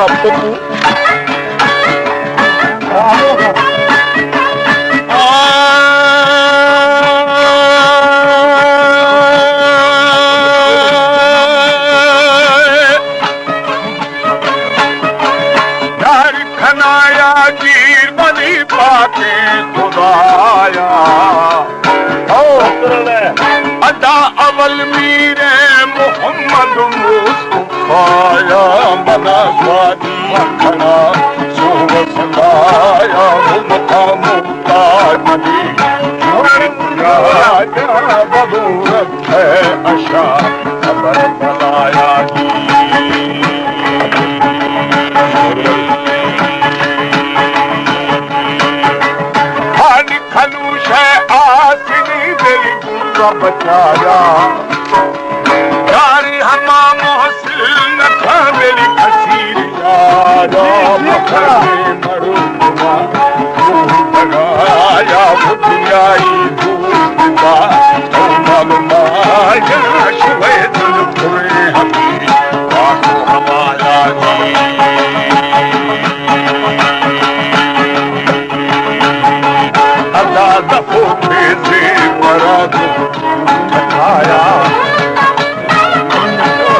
आपको तू खनाया गिर बनी पाके खुदाया अदा अवल मीरे मोहम्मद मुस्तफाया मना स्वादी खना सोव सदाया मुमता मुमताज नबी राजा बदूरत है अशा खबर बलाया खलूश है आसिनी मेरी गुर्दा बचाया यारी हमा मोहसिन था मेरी खसीर यारा मखरे मरुमा लगाया बुझाई दूसरा माया शुभे दिल पूरे हमी आंखों हमारा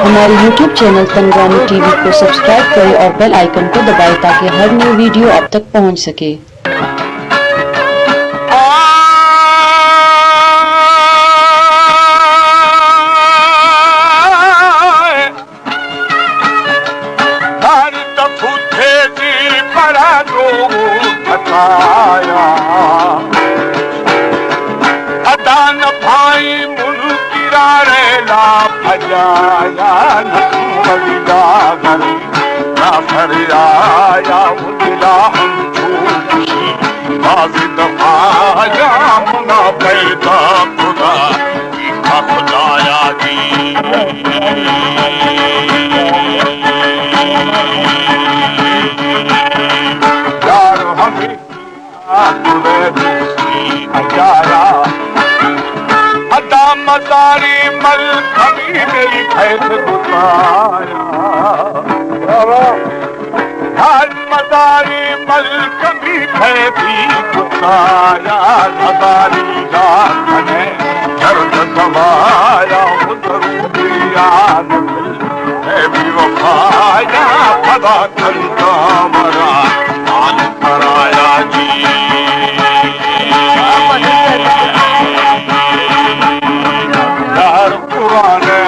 हमारे YouTube चैनल तंगवानी टीवी को सब्सक्राइब करें और बेल आइकन को दबाएं ताकि हर न्यू वीडियो आप तक पहुंच सके। अदान भाई मुनकिरा रेला भजाया नखमलिदा गरी ना फरियाया मुदिला हम खुशी बाजिद आया मुना पैदा खुदा की खुदाया जी यार हमें अजाया अदा मदारी मल कभी मेरी खैर गुताया हर मदारी मल कभी खैरी गुताया मदारी रात ने दर्द दबाया उधरिया है भी वफाया पदा करता मरा मान कराया जी पुराने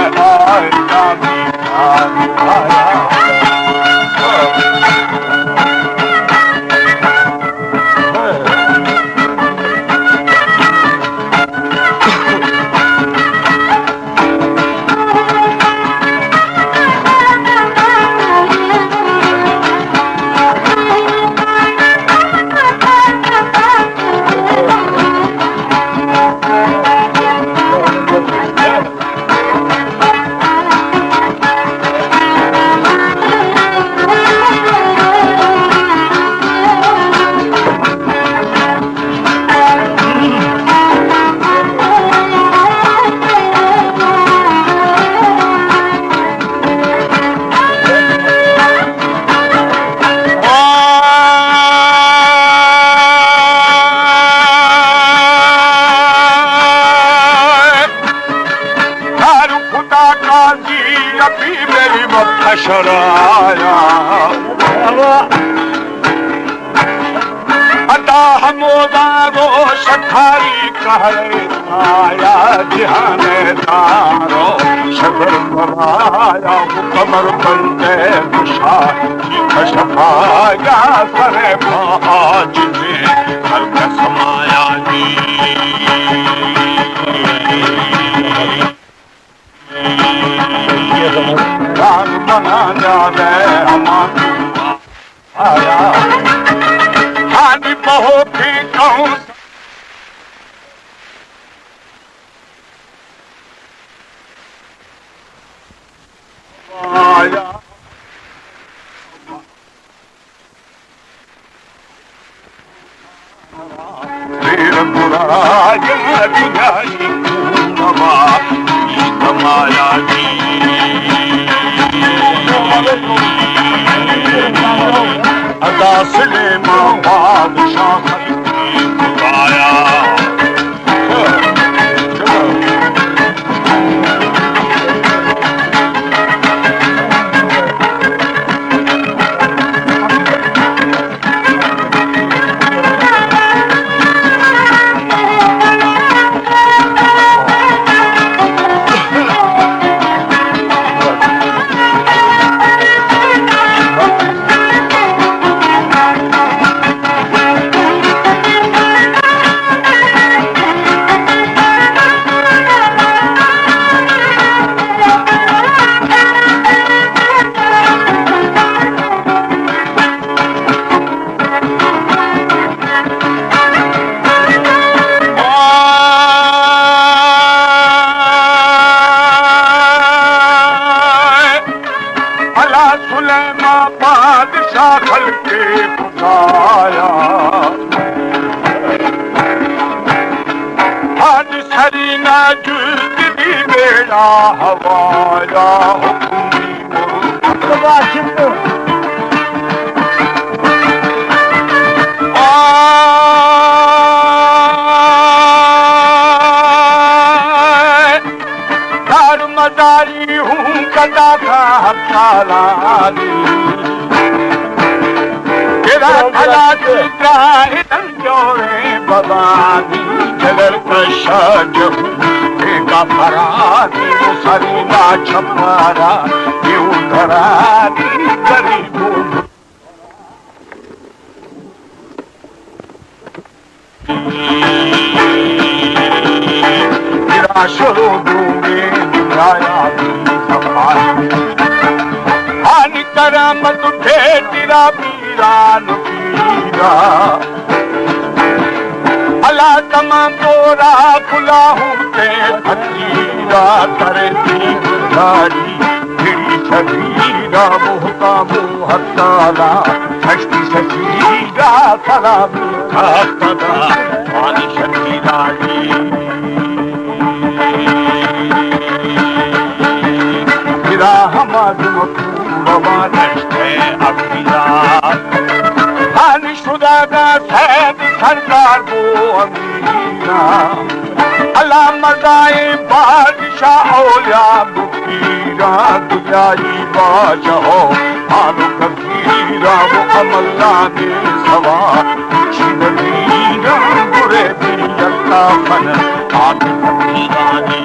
अभी मेरी मशराया अदा हमोदा वो शखारी कहरे आया जिहाने तारो शबर मराया कमर बनते खुशा खशफाया सरे आज में हल्क समाया जी जान बना जावे हमारी आया हानि बहो भी कहूँ आया वीर बुराई बुझाई नवा समाया जी अला सुलेमान बादशाह खल्की खुदाया बादशाह खल्के खुदाया आज सरीना जुल्दी बेड़ा हवाया दार मदारी हूँ कदा का हफ्तालानी भला चित्राहितन जोरे बबानी जलर कशा जहूगा फरानी सरीना छपारा ये उधरानी गरीबों तेरा शुरू दूंगे दुराया हानि करामत उठे तेरा पीरान पीरा अला तमाम तोरा खुला हूँ ते फकीरा करे दी गुजारी फिरी शरीरा मुहका मुँह ताला सच्ची सचीरा सला मीठा सदा वाली शकीरानी तेरा हमाद मकूरवानश्ते अमीरा हानि शुदा का सैद सरकार वो अमीरा अला मदाए बादशाह औलिया बुकीरा दुनियाई बादशाह हालो कबीरा वो अमल्ला के सवा शिवनीरा बुरे भी अल्लाह फन आग फकीरानी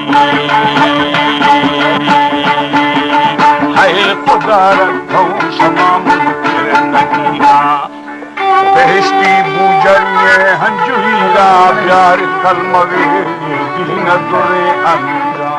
हाय खुदा रखो शमा नगीरा बेहश्ती बूजरिए हंजुईरा प्यार कलमवे दीन दुरे अमीरा